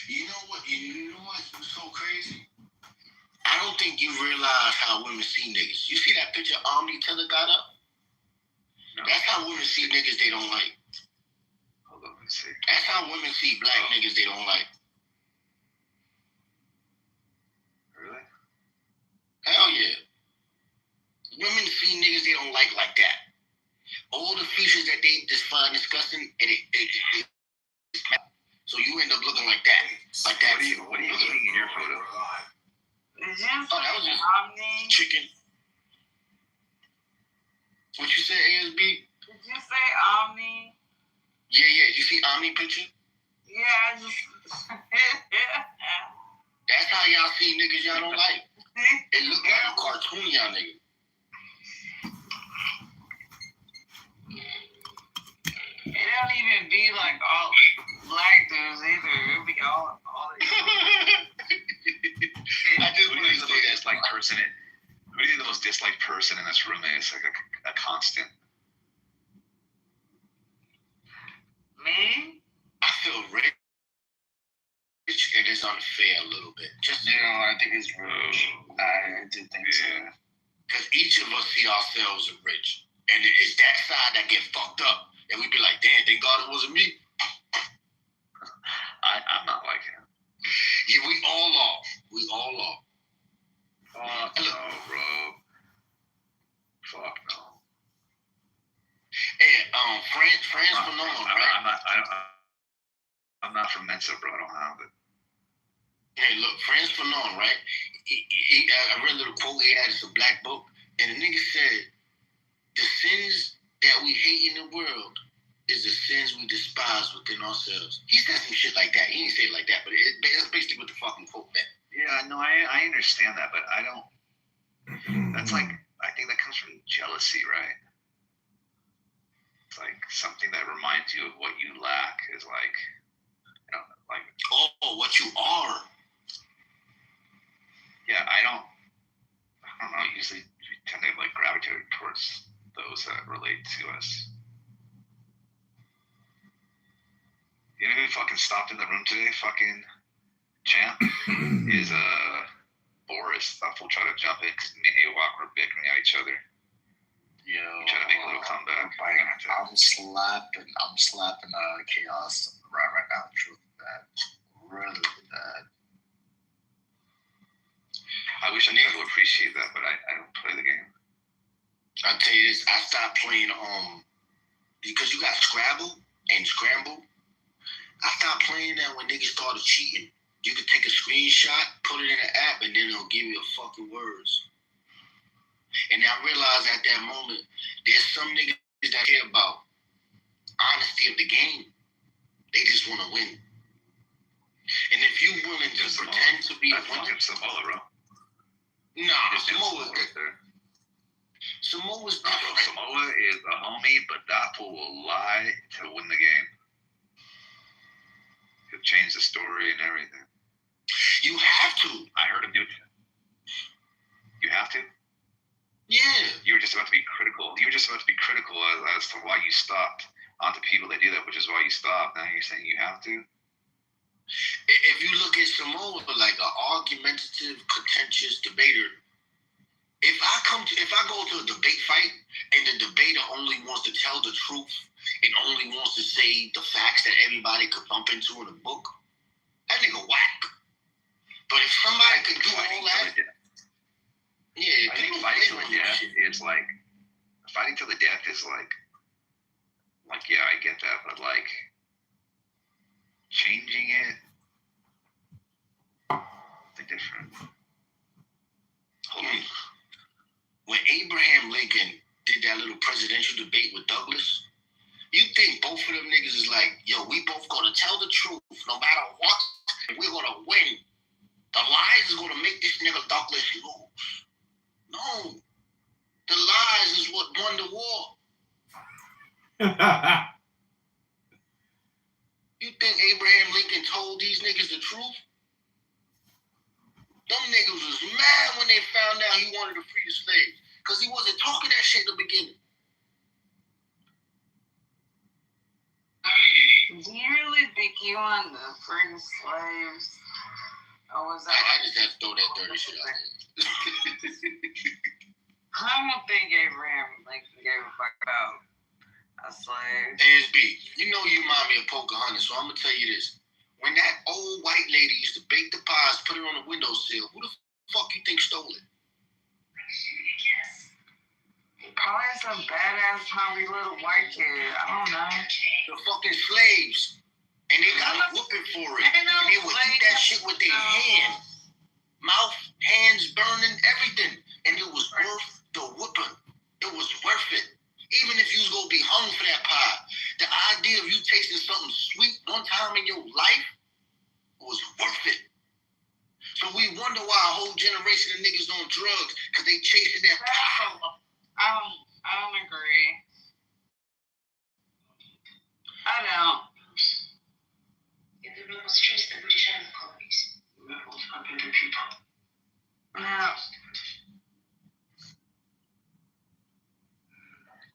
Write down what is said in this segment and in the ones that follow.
You know what? You know what's so crazy? I don't think you realize how women see niggas. You see that picture Omni Teller got up? No. That's how women see niggas they don't like. Hold on, let me see. That's how women see black niggas they don't like. Really? Hell yeah. Women see niggas they don't like that. All the features that they just find disgusting, and it so you end up looking like that. Like that. What are you eating in your photo? Did you that was just chicken. What you say, ASB? Did you say Omni? Yeah. You see Omni picture? Yeah, I just... That's how y'all see niggas y'all don't like. It look like a cartoon, y'all niggas. It don't even be like all black dudes either. It'll be all of you. I just want to say that. Disliked person. Who do you think the most disliked person in this room is? Like a constant. Me? I feel rich. It is unfair a little bit. Just I think it's rude. I do think so. Because each of us see ourselves as rich. And it's that side that get fucked up. And we be like, damn, thank God it wasn't me. I'm not like him. Yeah, we all are. We all are. Fuck no, bro. Fuck no. And France Fanon, right? I'm not from Mensa, bro. I don't have it. Hey, look, France Fanon, right? I read a little quote he had. It's a black book. And the nigga said, the sins that we hate in the world is the sins we despise within ourselves. He said some shit like that. He didn't say it like that, but that's basically what the fucking quote meant. Yeah, no, I understand that, but I don't. That's like, I think that comes from jealousy, right? It's like something that reminds you of what you lack is like, you know, like. Oh, what you are. Yeah, I don't know. Usually we tend to like gravitate towards those that relate to us. You know who fucking stopped in the room today? Fucking champ is Boris. That fool tried to jump in because me and AWOC were bickering at each other. Yo, Trying to make a little comeback. I'm slapping Chaos right now. Truth that really bad. I wish I knew how to appreciate that, but I don't play the game. I'll tell you this, I stopped playing because you got Scrabble and Scramble. I stopped playing that when niggas started cheating. You could take a screenshot, put it in an app, and then it'll give you the fucking words. And I realized at that moment, there's some niggas that care about honesty of the game. They just want to win. And if you willing to pretend to be a winner, Samoa, bro. Nah, Samoa is different. Samoa is a homie, but that fool will lie to win the game. He'll change the story and everything. You have to. I heard him do it. You have to? Yeah. You were just about to be critical. You were just about to be critical as to why you stopped onto people that do that, which is why you stopped. Now you're saying you have to? If you look at Samoa like an argumentative, contentious debater, if I go to a debate fight and the debater only wants to tell the truth and only wants to say the facts that everybody could bump into in a book, that nigga whack. But if somebody could do all that, yeah, I think fighting to the death is like fighting to the death is like yeah, I get that, but like changing it, it's different. Hold on. When Abraham Lincoln did that little presidential debate with Douglas, you think both of them niggas is like, yo, we both gonna tell the truth no matter what, and we're gonna win. The lies is gonna make this nigga Douglas lose. No. The lies is what won the war. You think Abraham Lincoln told these niggas the truth? Them niggas was mad when they found out he wanted to free the slaves. Because he wasn't talking that shit in the beginning. Do you really think you want to free the slaves? Or was that? I just have to throw that dirty shit out there. I don't think Abraham Lincoln gave a fuck about a slave. ASB, you know you remind me of Pocahontas, so I'm going to tell you this. When that old white lady used to bake the pies, put it on the windowsill, who the fuck you think stole it? Probably some badass, hungry little white kid. I don't know. The fucking slaves. And they got a whooping for it. And they would eat that shit with their hands. Mouth, hands burning, everything. And it was worth the whooping. It was worth it. Even if you was going to be hung for that pie. The idea of you tasting something sweet one time in your life was worth it. So we wonder why a whole generation of niggas on drugs, because they chasing that pie. I don't agree. I don't. No.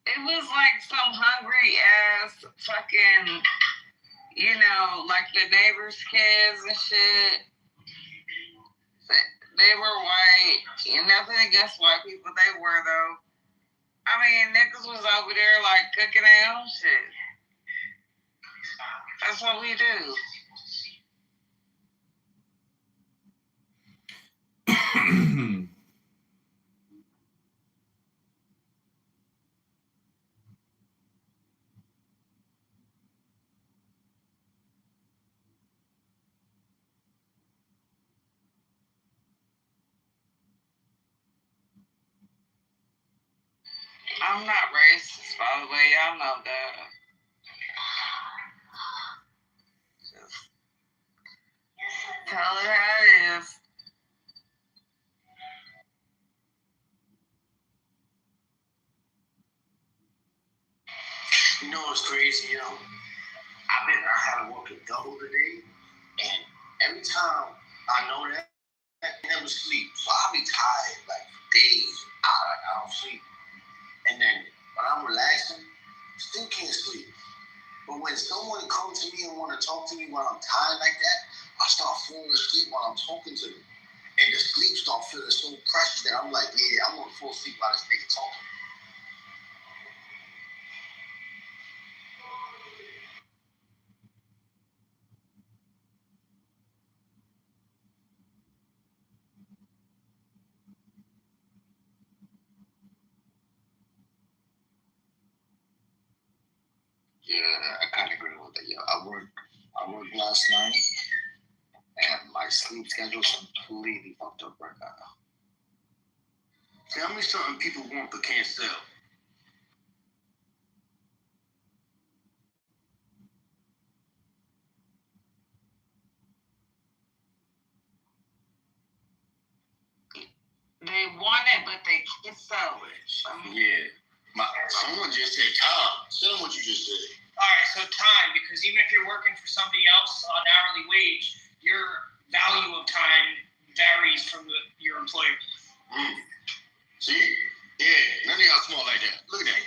It was like some hungry ass fucking, like the neighbors' kids and shit. They were white. And nothing against white people. They were, though. I mean, niggas was over there, like, cooking their own shit. That's what we do. I'm not racist, by the way. Y'all know that. Just tell it how it is. You know what's crazy, yo? I had to work a double today, and every time I know that, I never sleep. So I'll be tired, like, for days. I don't sleep. And then when I'm relaxing, still can't sleep. But when someone comes to me and want to talk to me while I'm tired like that, I start falling asleep while I'm talking to them. And the sleep start feeling so precious that I'm like, yeah, I'm going to fall asleep while this nigga talking. Yeah, I kind of agree with that. Yeah, I worked last night, and my sleep schedule is completely fucked up right now. Tell me something people want but can't sell. They want it, but they can't sell it. Yeah. Someone just said time. Tell them what you just said. All right, so time, because even if you're working for somebody else on hourly wage, your value of time varies from your employer. See? Yeah, none of y'all smart like that. Look at that.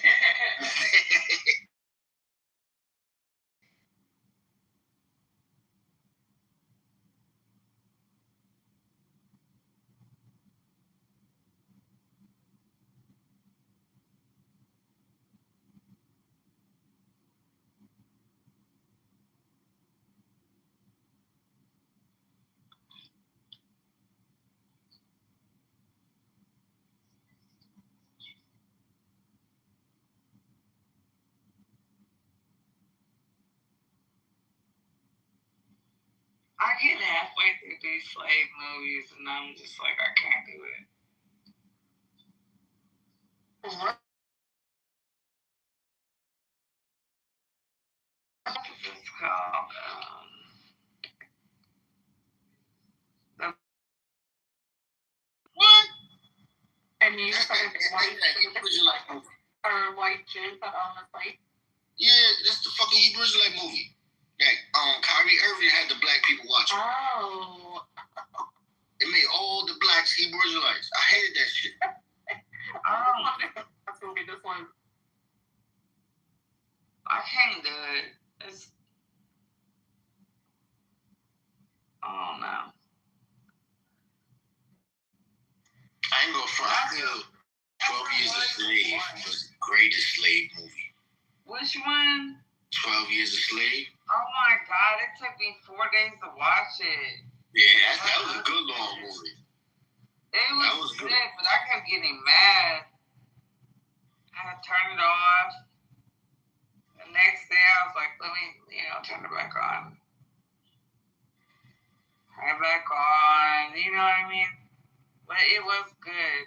I get halfway through these slave movies, and I'm just like, I can't do it. It's called, What? And you started white Jew put on the plate? Yeah, that's the fucking Hebrew Israelite movie. Like, Kyrie Irving had the black people watching. Oh. It made all the blacks Hebrew Israelites. I hated that shit. That's gonna be this one. I can't do it. It's, oh no. I ain't gonna front. I feel 12 Years a Slave was the greatest slave movie. Which one? 12 Years a Slave. Oh my God, it took me 4 days to watch it. Yeah, that was a good long movie. It was good, but I kept getting mad. I had to turn it off. The next day, I was like, let me, turn it back on. Turn it back on. You know what I mean? But it was good.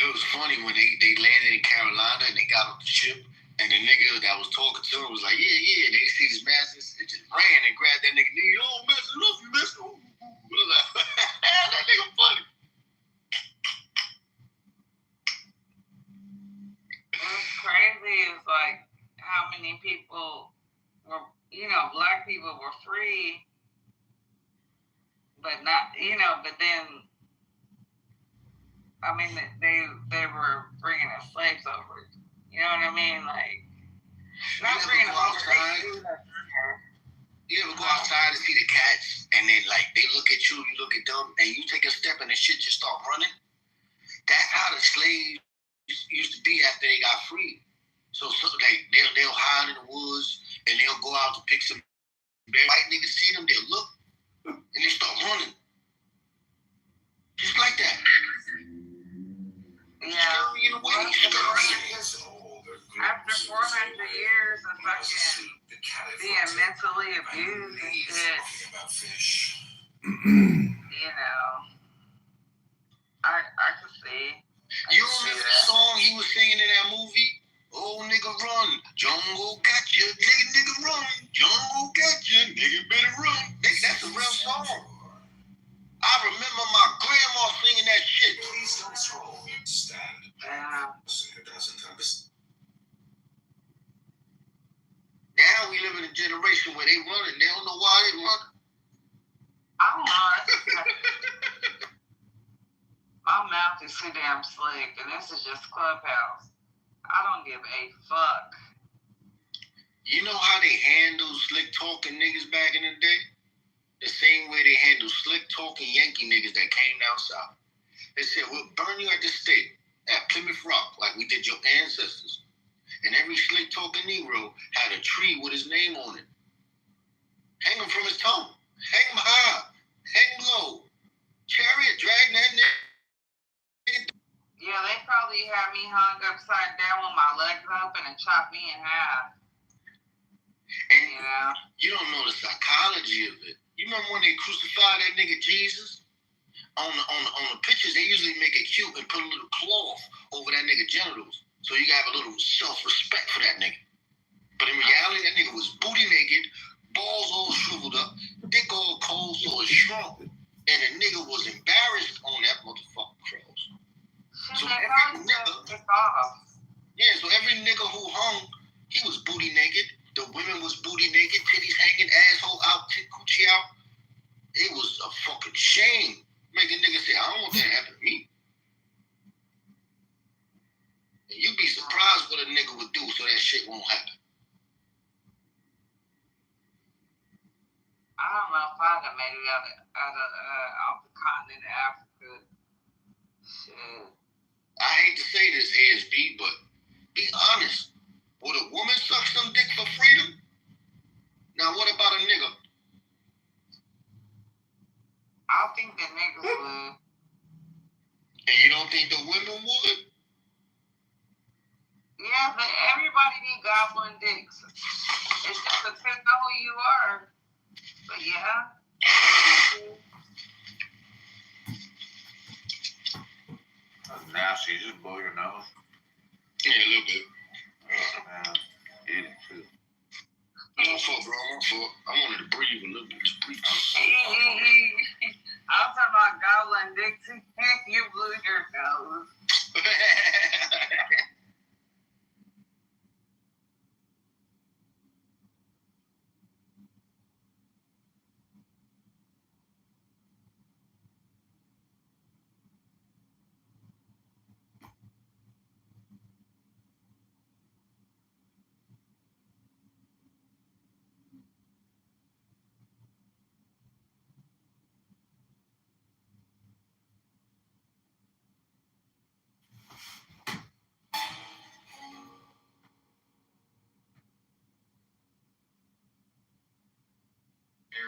It was funny when they landed in Carolina and they got on the ship, and the nigga that was talking to him was like, yeah. And they see his masters and just ran and grabbed that nigga. You don't mess it up, you mess it up. That nigga funny. What's crazy is like how many people were, black people were free, but not, but then, I mean, they were bringing the slaves over. You know what I mean? Like, not bringing them over. You ever go outside and see the cats, and they look at you, you look at them, and you take a step and the shit just start running? That's how the slaves used to be after they got free. So they'll hide in the woods, and they'll go out to pick some. White niggas see them, they'll look, and they start running. Just like that. Yeah. Scurry in a way. After 400 years of fucking being mentally abused and shit, you know, I could see. You remember the song he was singing in that movie? Oh, nigga, run. Jungle got you. Nigga, run. Jungle got you. Nigga, better run. That's a real song. I remember my grandma singing that shit. Please don't scroll. Stand. Yeah. Person who doesn't understand. Now we live in a generation where they running. They don't know why they running. I don't know. My mouth is too damn slick, and this is just Clubhouse. I don't give a fuck. You know how they handle slick talking niggas back in the day? The same way they handle slick talking Yankee niggas that came down south. They said, we'll burn you at the stake at Plymouth Rock like we did your ancestors. And every slick talking Negro had a tree with his name on it. Hang him from his tongue. Hang him high. Hang him low. Chariot, drag that nigga. Yeah, they probably had me hung upside down with my legs open and chopped me in half. And You know? you don't know the psychology of it. You remember when they crucified that nigga Jesus? On the pictures, they usually make it cute and put a little cloth over that nigga genitals. So you got a little self-respect for that nigga. But in reality, that nigga was booty naked, balls all shriveled up, dick all cold, so it shrunk. And the nigga was embarrassed on that motherfucking cross. So They every probably nigga, just off. yeah, so every nigga who hung, he was booty naked. The women was booty naked, titties hanging, asshole out, coochie out. It was a fucking shame. Make a nigga say, I don't want that to happen to me. And you'd be surprised what a nigga would do so that shit won't happen. I don't know if I'd have made it out the continent of Africa. Shit. I hate to say this, ASB, but be honest. Would a woman suck some dick for freedom? Now, what about a nigga? I think the niggas would. And you don't think the women would? Yeah, but everybody need goblin dicks. It just depends on who you are. But yeah. That's nasty. You just blow your nose. Yeah, a little bit. Oh, man. Eating too. My fault, bro. My fault. I wanted to breathe a little bit. I'm talking about goblin dicks. You blew your nose.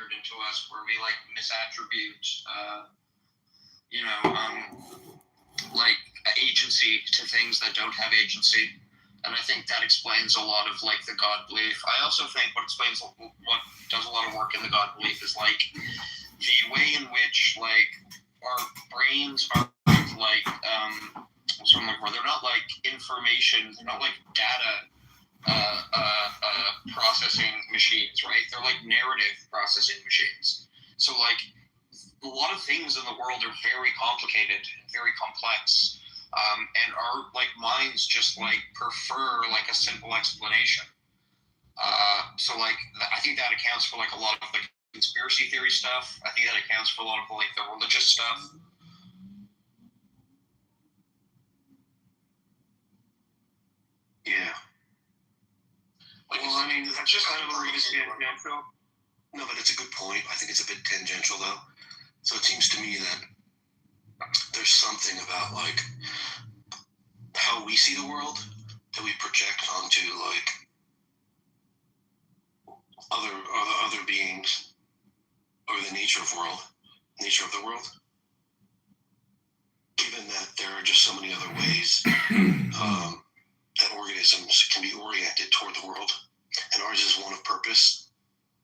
Into us where we like misattribute like agency to things that don't have agency, and I think that explains a lot of like the God belief. I also think what does a lot of work in the God belief is like the way in which like our brains are like they're not like information, they're not like data processing machines, right? They're like narrative processing machines. So like a lot of things in the world are very complicated, very complex, and our like minds just like prefer like a simple explanation. So like I think that accounts for like a lot of the conspiracy theory stuff. I think that accounts for a lot of like the religious stuff. Yeah. Well, I mean, that's just kind of the reason. No, but it's a good point. I think it's a bit tangential, though. So it seems to me that there's something about, like, how we see the world that we project onto, like, other beings, or the nature of the world. Given that there are just so many other ways that organisms can be oriented toward the world, and ours is one of purpose.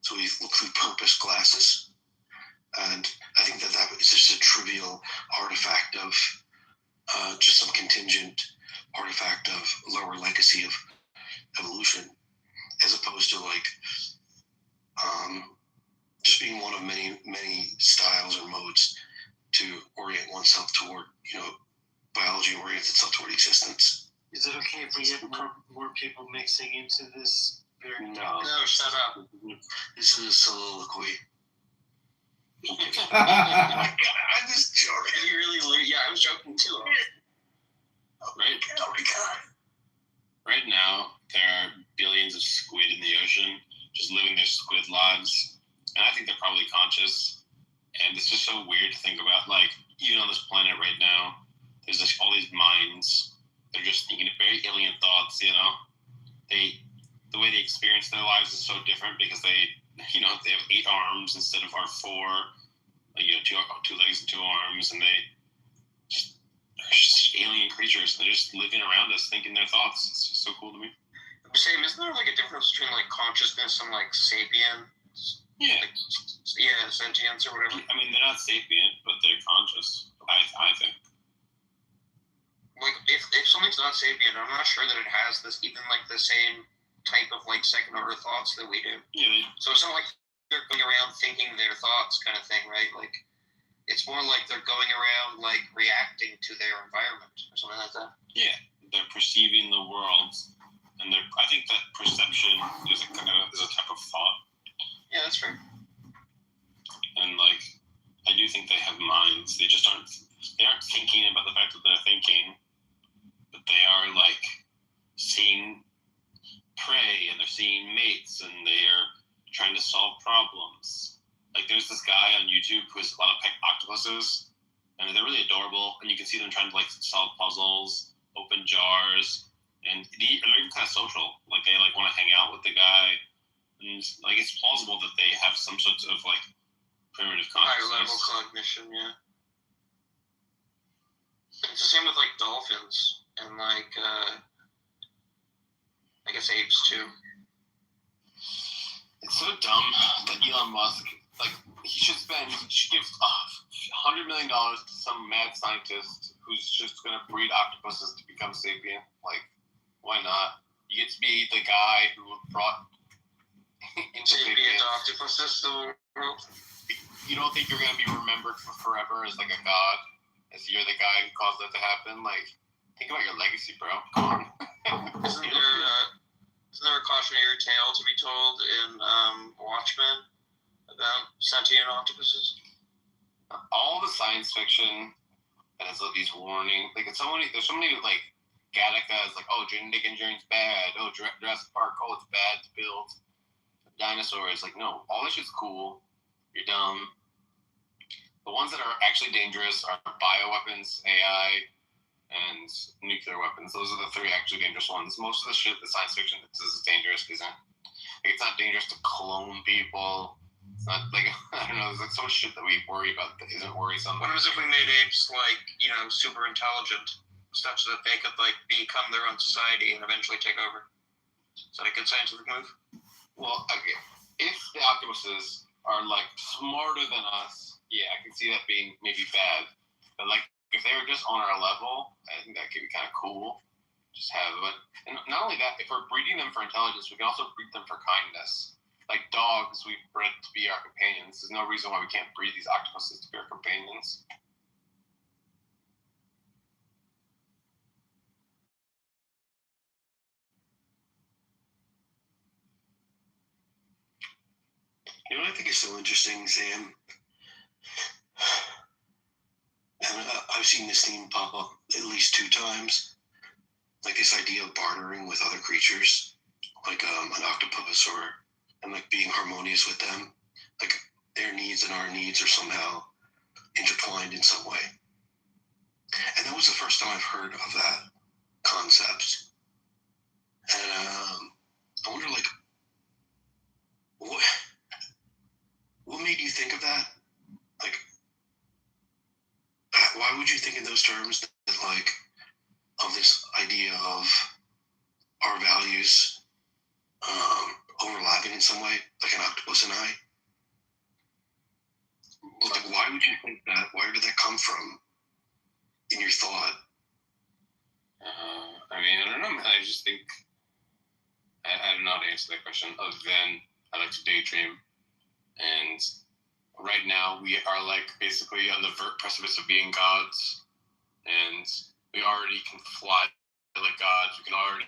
So we look through purpose glasses, and I think that is just a trivial artifact of just some contingent artifact of lower legacy of evolution, as opposed to like just being one of many styles or modes to orient oneself toward, biology orient itself toward existence. Is it okay if we get more people mixing into this? No, shut up. This is a soliloquy. I'm just joking. You really, yeah, I was joking too. Right? Oh my god. Right now, there are billions of squid in the ocean just living their squid lives. And I think they're probably conscious. And it's just so weird to think about. Like, even on this planet right now, there's just all these minds. They're just thinking very alien thoughts, The way they experience their lives is so different because they have 8 arms instead of our 4. Like, 2 legs and 2 arms. And they're just alien creatures. They're just living around us, thinking their thoughts. It's just so cool to me. Sam, isn't there like a difference between like consciousness and like sapient? Yeah. Like, sentience or whatever. I mean, they're not sapient, but they're conscious. I think. Like, if something's not sapient, I'm not sure that it has this even like the same type of like second order thoughts that we do. Yeah. So it's not like they're going around thinking their thoughts kind of thing, right? Like, it's more like they're going around like reacting to their environment or something like that. Yeah, they're perceiving the world, and I think that perception is a type of thought. Yeah, that's fair. And like, I do think they have minds. They just aren't thinking about the fact that they're thinking, but they are like seeing prey, and they're seeing mates, and they are trying to solve problems. Like, there's this guy on YouTube who has a lot of pet octopuses, and they're really adorable, and you can see them trying to like solve puzzles, open jars, and they're even kind of social. Like, they like want to hang out with the guy, and like, it's plausible that they have some sort of like primitive consciousness. Higher level cognition, yeah. It's the same with like dolphins and like I guess apes too. It's so dumb that Elon Musk, like, he should give $100 million to some mad scientist who's just going to breed octopuses to become sapient. Like, why not? You get to be the guy who brought sapient octopuses to the world. You don't think you're going to be remembered for forever as like a god? As you're the guy who caused that to happen? Like, think about your legacy, bro. Come on. Isn't there a cautionary tale to be told in Watchmen about sentient octopuses? All the science fiction that has these warnings, like, there's so many like Gattaca is like, oh, genetic engineering's bad. Oh, Jurassic Park, oh, it's bad to build dinosaurs. Like, no, all this shit's cool. You're dumb. The ones that are actually dangerous are bioweapons, AI, and nuclear weapons. Those are the 3 actually dangerous ones. Most of the shit that science fiction is dangerous isn't. Like, it's not dangerous to clone people. It's not like, I don't know, there's like so much shit that we worry about that isn't worrisome. What if we made apes like, super intelligent, such that they could like become their own society and eventually take over? Is that a good scientific move? Well, okay. If the octopuses are like smarter than us, yeah, I can see that being maybe bad. But like, if they were just on our level, I think that could be kind of cool. Just have it. And not only that, if we're breeding them for intelligence, we can also breed them for kindness. Like dogs, we've bred to be our companions. There's no reason why we can't breed these octopuses to be our companions. You know what I think is so interesting, Sam? And I've seen this theme pop up at least 2 times. Like this idea of bartering with other creatures, like an octopus and like being harmonious with them. their needs and our needs are somehow intertwined in some way. And that was the first time I've heard of that concept. And I wonder, like, what made you think of that? Like, why would you think in those terms that, like, of this idea of our values overlapping in some way, like an octopus and I? Like, why would you think that? Where did that come from in your thought? I mean, I don't know, man. I just think I don't know how to answer that question other than I like to daydream. And right now we are like basically on the precipice of being gods, and we already can fly like gods. We can already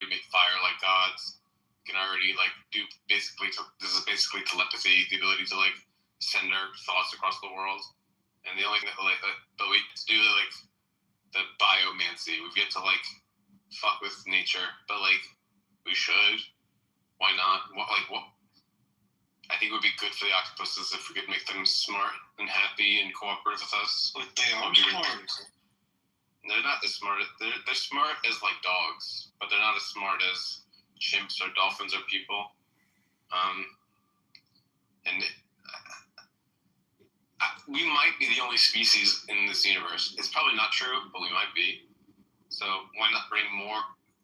make fire like gods. We can already like do basically, this is basically telepathy, the ability to like send our thoughts across the world. And the only thing that but we do like the biomancy. We've yet to like fuck with nature, but like we should. Why not? What I think it would be good for the octopuses if we could make them smart and happy and cooperative with us. But they are smart. They're not as smart. They're smart as like dogs, but they're not as smart as chimps or dolphins or people. We might be the only species in this universe. It's probably not true, but we might be. So why not bring more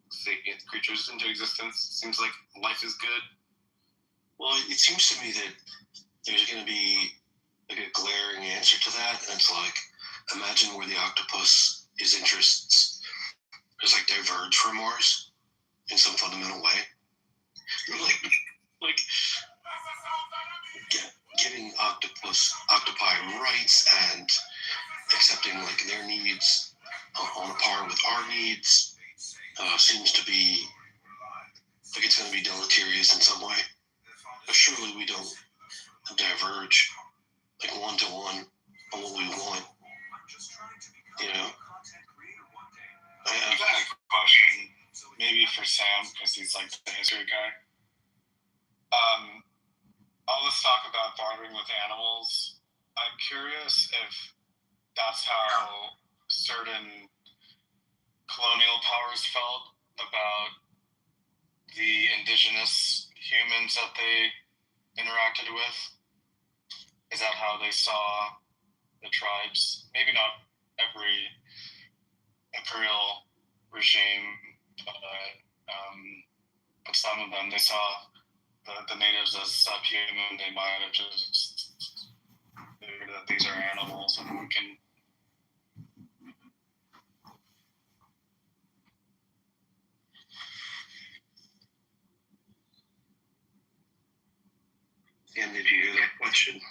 sapient creatures into existence? Seems like life is good. Well, it seems to me that there's going to be like a glaring answer to that, and it's like, imagine where the octopus, his interests, is like diverge from ours in some fundamental way. Like giving octopi rights and accepting like their needs on a par with our needs seems to be like it's going to be deleterious in some way. But surely we don't diverge like one-to-one on what we want, you know? I've got a question, maybe for Sam, because he's like the history guy. All this talk about bartering with animals, I'm curious if that's how certain colonial powers felt about the indigenous humans that they interacted with. Is that how they saw the tribes? Maybe not every imperial regime, but some of them, they saw the natives as subhuman. They might have just figured that these are animals and we can. And did you hear that question?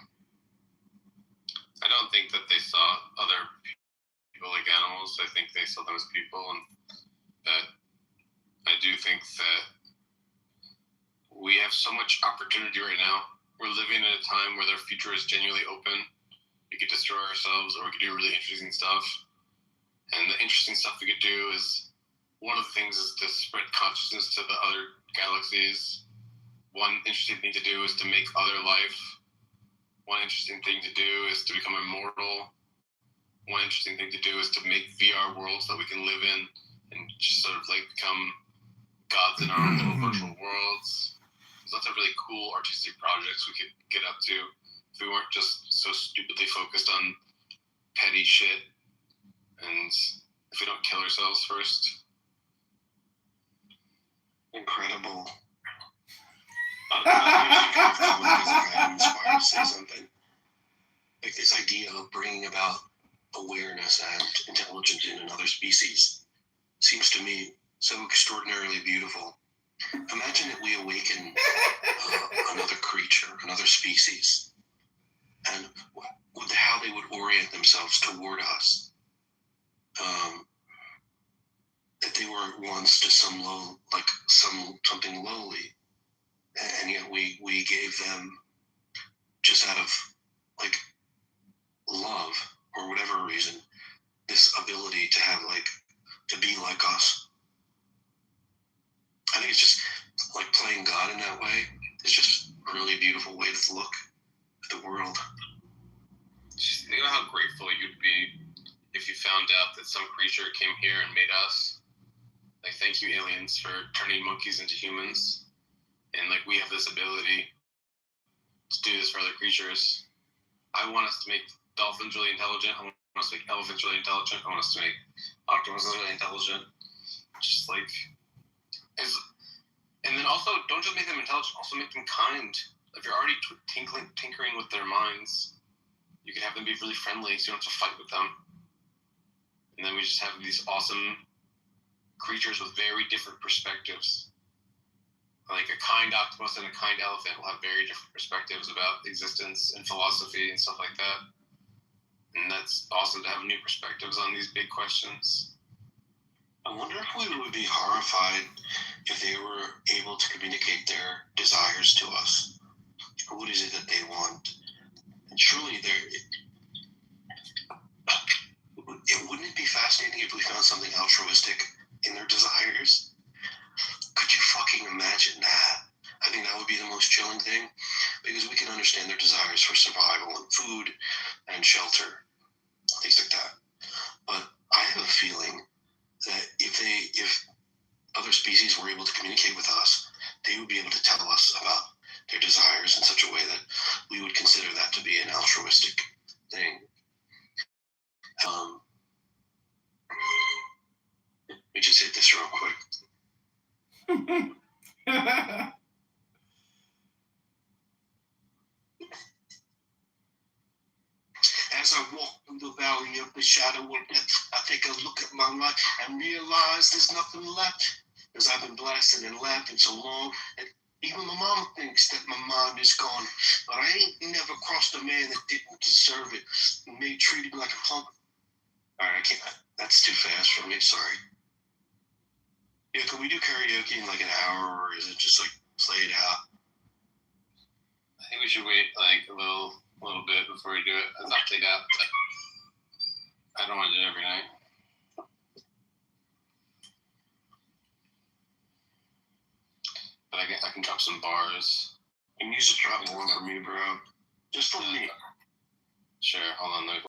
I don't think that they saw other people like animals. I think they saw them as people, and that I do think that we have so much opportunity right now. We're living in a time where their future is genuinely open. We could destroy ourselves, or we could do really interesting stuff. And the interesting stuff we could do is, one of the things is to spread consciousness to the other galaxies. One interesting thing to do is to make other life. One interesting thing to do is to become immortal. One interesting thing to do is to make VR worlds that we can live in and just sort of like become gods in our own little virtual worlds. There's lots of really cool artistic projects we could get up to if we weren't just so stupidly focused on petty shit, and if we don't kill ourselves first. Incredible. I'm inspired to say something. Like this idea of bringing about awareness and intelligence in another species seems to me so extraordinarily beautiful. Imagine that we awaken another creature, another species, and how they would orient themselves toward us. That they were once to something lowly, and yet we gave them, just out of like love or whatever reason, this ability to have to be like us. I think it's just like playing God in that way. It's just a really beautiful way to look at the world. Just think about how grateful you'd be if you found out that some creature came here and made us. Like, thank you, aliens, for turning monkeys into humans. And, like, we have this ability to do this for other creatures. I want us to make dolphins really intelligent. I want us to make elephants really intelligent. I want us to make octopuses really intelligent. Just, like... And then also, don't just make them intelligent, also make them kind. If you're already tinkering with their minds, you can have them be really friendly so you don't have to fight with them. And then we just have these awesome creatures with very different perspectives. Like a kind octopus and a kind elephant will have very different perspectives about existence and philosophy and stuff like that. And that's awesome to have new perspectives on these big questions. I wonder if we would be horrified if they were able to communicate their desires to us. What is it that they want? And surely wouldn't it be fascinating if we found something altruistic in their desires? Could you fucking imagine that? I think that would be the most chilling thing, because we can understand their desires for survival and food and shelter, things like that. But I have a feeling that if other species were able to communicate with us, they would be able to tell us about their desires in such a way that we would consider that to be an altruistic thing. Let me just hit this real quick. As I walk through the valley of the shadow of death, I take a look at my life and realize there's nothing left. Because I've been blasting and laughing so long that even my mama thinks that my mind is gone. But I ain't never crossed a man that didn't deserve it and they treated me like a punk. Alright, I can't. That's too fast for me, sorry. Yeah, can we do karaoke in like an hour, or is it just like play it out? I think we should wait like a little bit before we do it. It's not played out, but I don't want to do it every night. But I can drop some bars. And you should drop one for me, bro. Just for me. Sure, hold on.